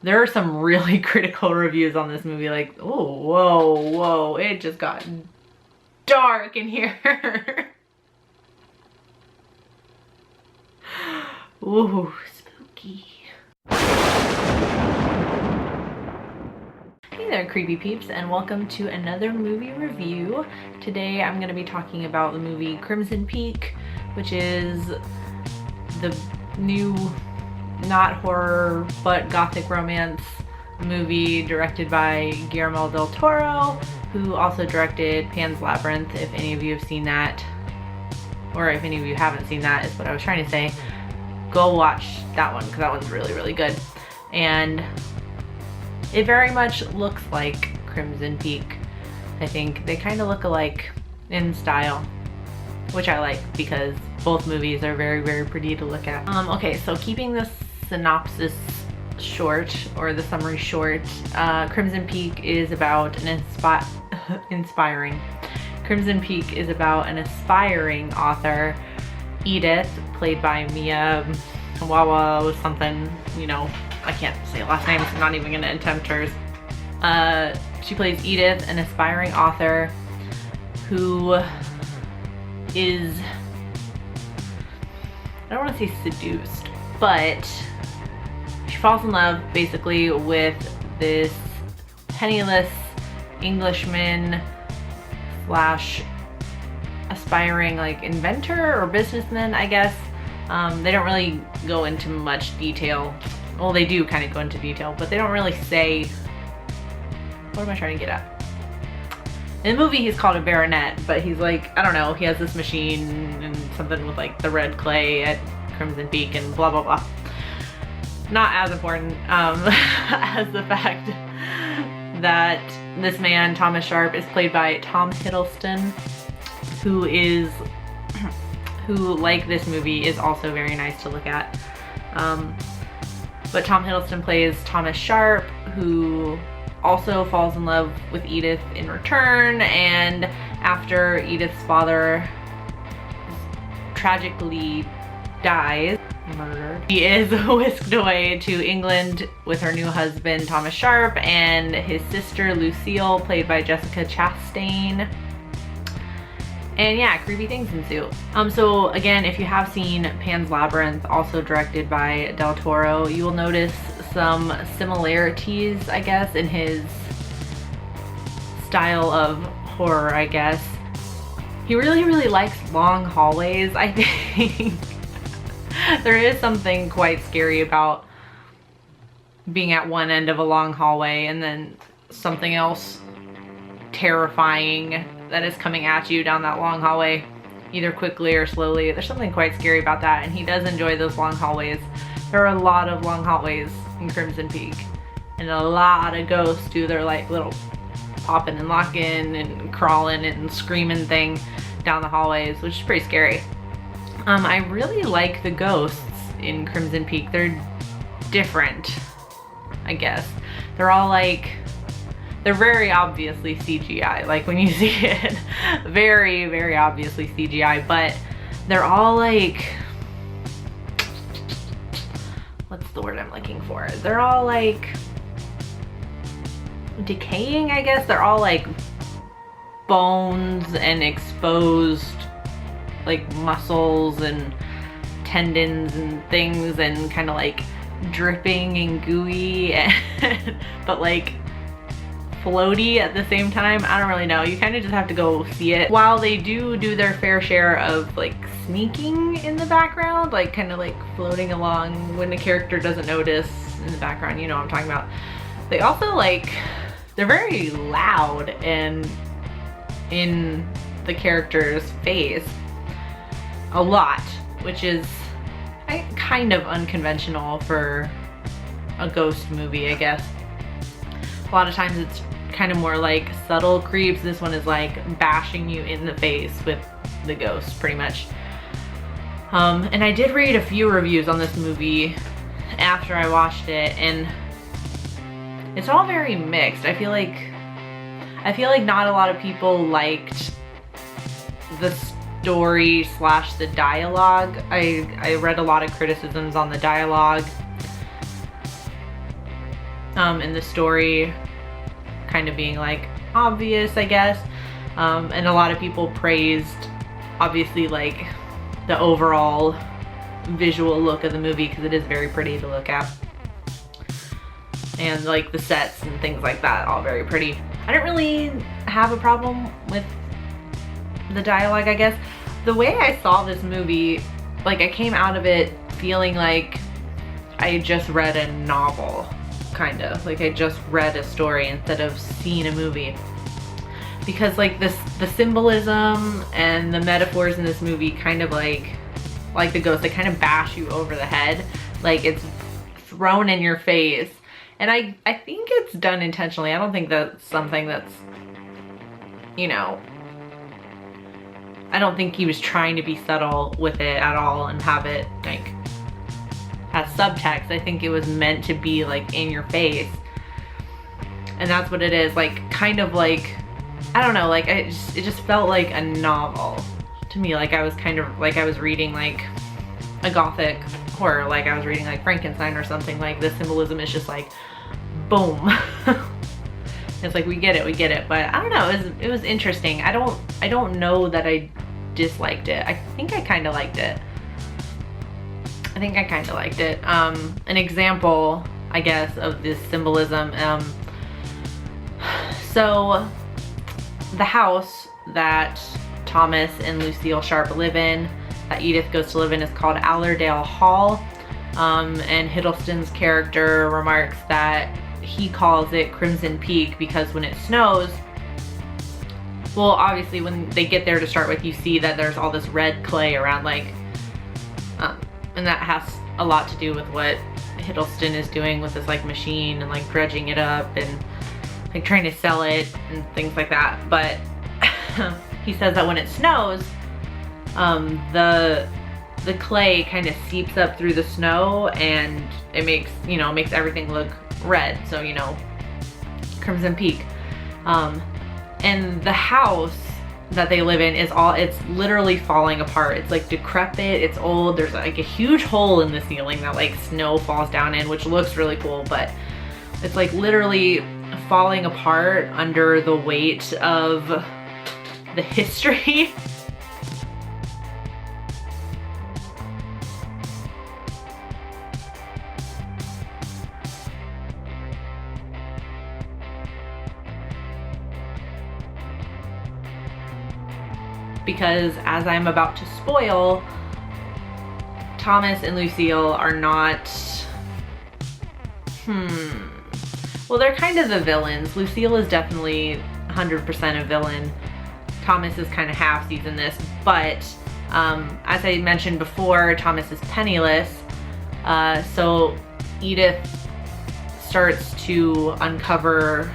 There are some really critical reviews on this movie, like, oh, whoa, it just got dark in here. Ooh, spooky. Hey there, creepy peeps, and welcome to another movie review. Today I'm going to be talking about the movie Crimson Peak, which is the new, not horror, but gothic romance movie directed by Guillermo del Toro, who also directed Pan's Labyrinth. If any of you have seen that, or if any of you haven't seen that, is what I was trying to say, go watch that one, because that one's really, really good. And it very much looks like Crimson Peak. I think they kind of look alike in style, which I like because both movies are very, very pretty to look at. Okay, so keeping the synopsis short, or the summary short, Crimson Peak is about an inspiring author, Edith, played by Mia Wawa something, you know, I can't say last name, so I'm not even gonna attempt hers. She plays Edith, an aspiring author who is, I don't want to say seduced, but she falls in love basically with this penniless Englishman slash aspiring like inventor or businessman, I guess. They don't really go into much detail. Well, they do kind of go into detail, but they don't really say, what am I trying to get at? In the movie, he's called a baronet, but he's like, I don't know, he has this machine and something with like the red clay at Crimson Peak and blah, blah, blah. Not as important as the fact that this man, Thomas Sharp, is played by Tom Hiddleston, who, like this movie, is also very nice to look at. But Tom Hiddleston plays Thomas Sharp, who also falls in love with Edith in return, and after Edith's father tragically dies, murdered, she is whisked away to England with her new husband, Thomas Sharp, and his sister, Lucille, played by Jessica Chastain. And yeah, creepy things ensue. So again, if you have seen Pan's Labyrinth, also directed by Del Toro, you will notice some similarities, I guess, in his style of horror, I guess. He really, really likes long hallways, I think. There is something quite scary about being at one end of a long hallway and then something else terrifying that is coming at you down that long hallway, either quickly or slowly. There's something quite scary about that, and he does enjoy those long hallways. There are a lot of long hallways in Crimson Peak, and a lot of ghosts do their like little popping and locking and crawling and screaming thing down the hallways, which is pretty scary. I really like the ghosts in Crimson Peak. They're different, I guess. They're all like, they're very obviously CGI, like when you see it, very, very obviously CGI, but they're all like, what's the word I'm looking for? They're all like decaying, I guess. They're all like bones and exposed like muscles and tendons and things, and kind of like dripping and gooey, and but like floaty at the same time. I don't really know. You kind of just have to go see it. While they do their fair share of like sneaking in the background, like kind of like floating along when the character doesn't notice in the background, you know what I'm talking about. They also like, they're very loud and in the character's face a lot, which is kind of unconventional for a ghost movie, I guess. A lot of times it's kind of more like subtle creeps. This one is like bashing you in the face with the ghost, pretty much. And I did read a few reviews on this movie after I watched it, and it's all very mixed. I feel like not a lot of people liked the story slash the dialogue. I read a lot of criticisms on the dialogue. and the story kind of being like obvious, I guess. And a lot of people praised, obviously, like the overall visual look of the movie, because it is very pretty to look at. And like the sets and things like that, all very pretty. I didn't really have a problem with the dialogue, I guess. The way I saw this movie, like I came out of it feeling like I just read a novel, kind of. Like I just read a story instead of seeing a movie. Because like the symbolism and the metaphors in this movie kind of like the ghost, they kind of bash you over the head. Like it's thrown in your face. And I think it's done intentionally. I don't think that's something that's, you know, I don't think he was trying to be subtle with it at all and have it like as subtext. I think it was meant to be like in your face. And that's what it is, like kind of like, I don't know, like it just felt like a novel to me. Like I was kind of like I was reading like a gothic horror, like I was reading like Frankenstein or something. Like the symbolism is just like boom. It's like we get it, but I don't know, it was interesting. I don't know that I disliked it. I think I kind of liked it. An example, I guess, of this symbolism, so the house that Thomas and Lucille Sharp live in, that Edith goes to live in, is called Allerdale Hall. And Hiddleston's character remarks that he calls it Crimson Peak because when it snows, well, obviously when they get there to start with, you see that there's all this red clay around, like, and that has a lot to do with what Hiddleston is doing with this like machine and like dredging it up and like trying to sell it and things like that. But he says that when it snows, the clay kind of seeps up through the snow and it makes, you know, makes everything look red. So, you know, Crimson Peak. And the house that they live in is it's literally falling apart. It's like decrepit, it's old. There's like a huge hole in the ceiling that like snow falls down in, which looks really cool, but it's like literally falling apart under the weight of the history. Because as I'm about to spoil, Thomas and Lucille are not, well, they're kind of the villains. Lucille is definitely 100% a villain. Thomas is kind of halfsies in this, but as I mentioned before, Thomas is penniless. So Edith starts to uncover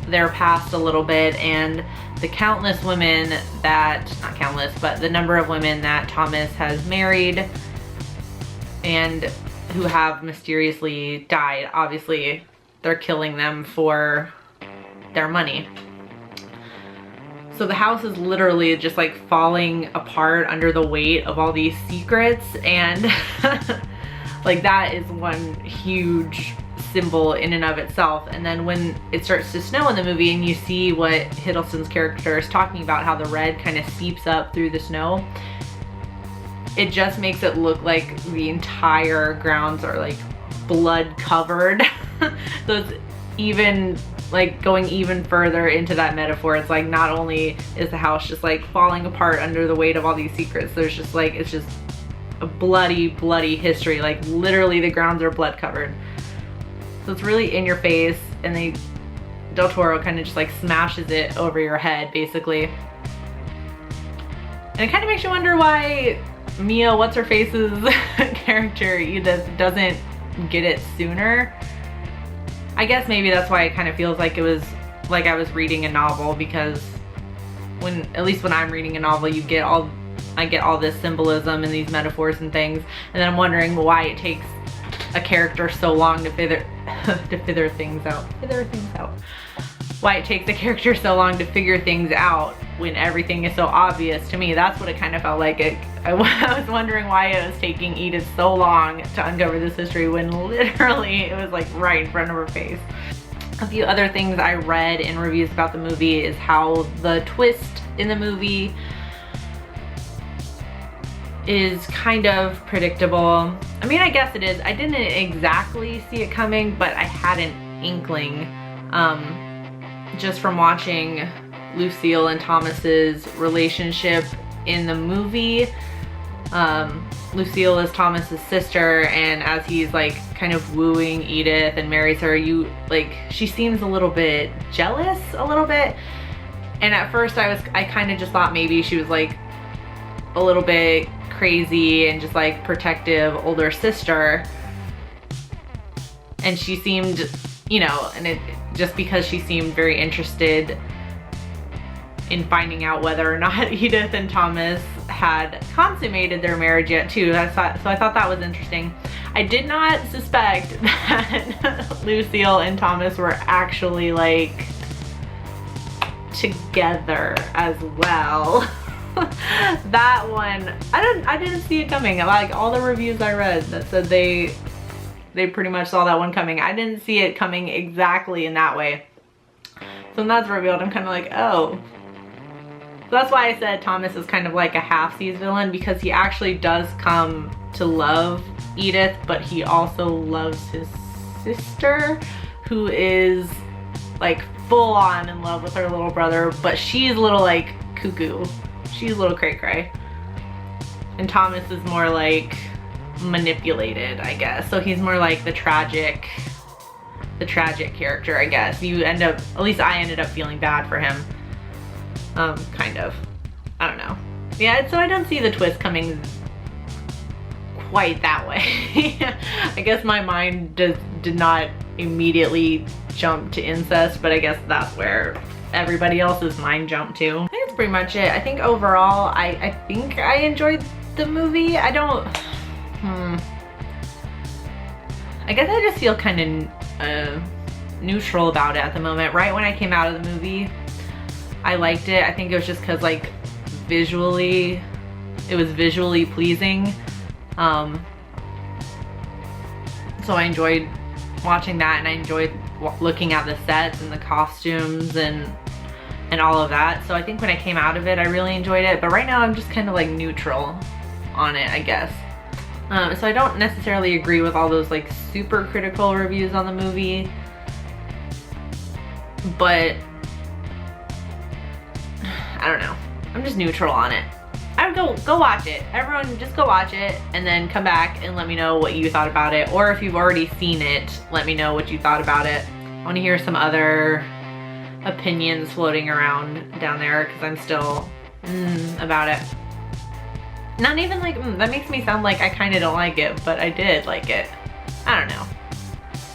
their past a little bit, and the countless women that, not countless, but the number of women that Thomas has married and who have mysteriously died. Obviously, they're killing them for their money. So the house is literally just like falling apart under the weight of all these secrets, and like that is one huge symbol in and of itself. And then when it starts to snow in the movie and you see what Hiddleston's character is talking about, how the red kind of seeps up through the snow, it just makes it look like the entire grounds are like blood covered. So it's even like going even further into that metaphor. It's like not only is the house just like falling apart under the weight of all these secrets, there's just like, it's just a bloody history. Like literally the grounds are blood covered. So it's really in your face, and Del Toro kind of just like smashes it over your head, basically. And it kind of makes you wonder why Mia, what's-her-face's character, Edith, doesn't get it sooner. I guess maybe that's why it kind of feels like it was like I was reading a novel, because at least when I'm reading a novel, I get all this symbolism and these metaphors and things, and then I'm wondering why it takes a character so long to figure things out. Why it takes a character so long to figure things out when everything is so obvious to me. That's what it kind of felt like. I was wondering why it was taking Edith so long to uncover this history when literally it was like right in front of her face. A few other things I read in reviews about the movie is how the twist in the movie is kind of predictable. I mean, I guess it is. I didn't exactly see it coming, but I had an inkling just from watching Lucille and Thomas's relationship in the movie. Lucille is Thomas's sister, and as he's like kind of wooing Edith and marries her, she seems a little bit jealous, a little bit. And at first I kind of just thought maybe she was like a little bit crazy and just like protective older sister. And she seemed, you know, and it just because she seemed very interested in finding out whether or not Edith and Thomas had consummated their marriage yet too. So I thought that was interesting. I did not suspect that Lucille and Thomas were actually like together as well. That one, I didn't see it coming. Like all the reviews I read that said they pretty much saw that one coming. I didn't see it coming exactly in that way. So when that's revealed, I'm kind of like, oh. So that's why I said Thomas is kind of like a half-seas villain, because he actually does come to love Edith, but he also loves his sister, who is like full on in love with her little brother, but she's a little like cuckoo. She's a little cray-cray. And Thomas is more like manipulated, I guess. So he's more like the tragic character, I guess. You end up, at least I ended up feeling bad for him. Kind of. I don't know. Yeah, so I don't see the twist coming quite that way. I guess my mind did not immediately jump to incest, but I guess that's where everybody else's mind jumped to. I think that's pretty much it. I think overall, I think I enjoyed the movie. I don't, I guess I just feel kind of neutral about it at the moment. Right when I came out of the movie, I liked it. I think it was just because like visually, it was visually pleasing. So I enjoyed watching that, and I enjoyed looking at the sets and the costumes and all of that. So I think when I came out of it, I really enjoyed it. But right now I'm just kind of like neutral on it, I guess. So I don't necessarily agree with all those like super critical reviews on the movie, but I don't know. I'm just neutral on it. I would go watch it. Everyone just go watch it and then come back and let me know what you thought about it. Or if you've already seen it, let me know what you thought about it. I want to hear some other opinions floating around down there, because I'm still about it. Not even like that makes me sound like I kind of don't like it, but I did like it. I don't know.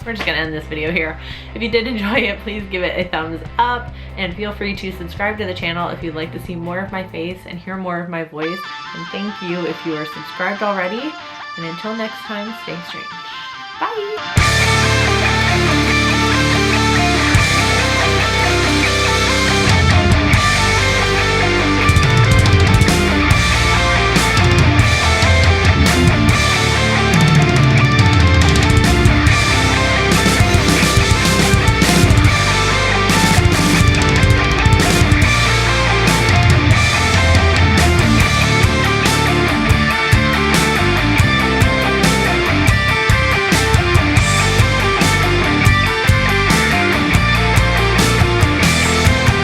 We're just gonna end this video here. If you did enjoy it, please give it a thumbs up, and feel free to subscribe to the channel if you'd like to see more of my face and hear more of my voice. And thank you if you are subscribed already. And until next time, stay strange. Bye!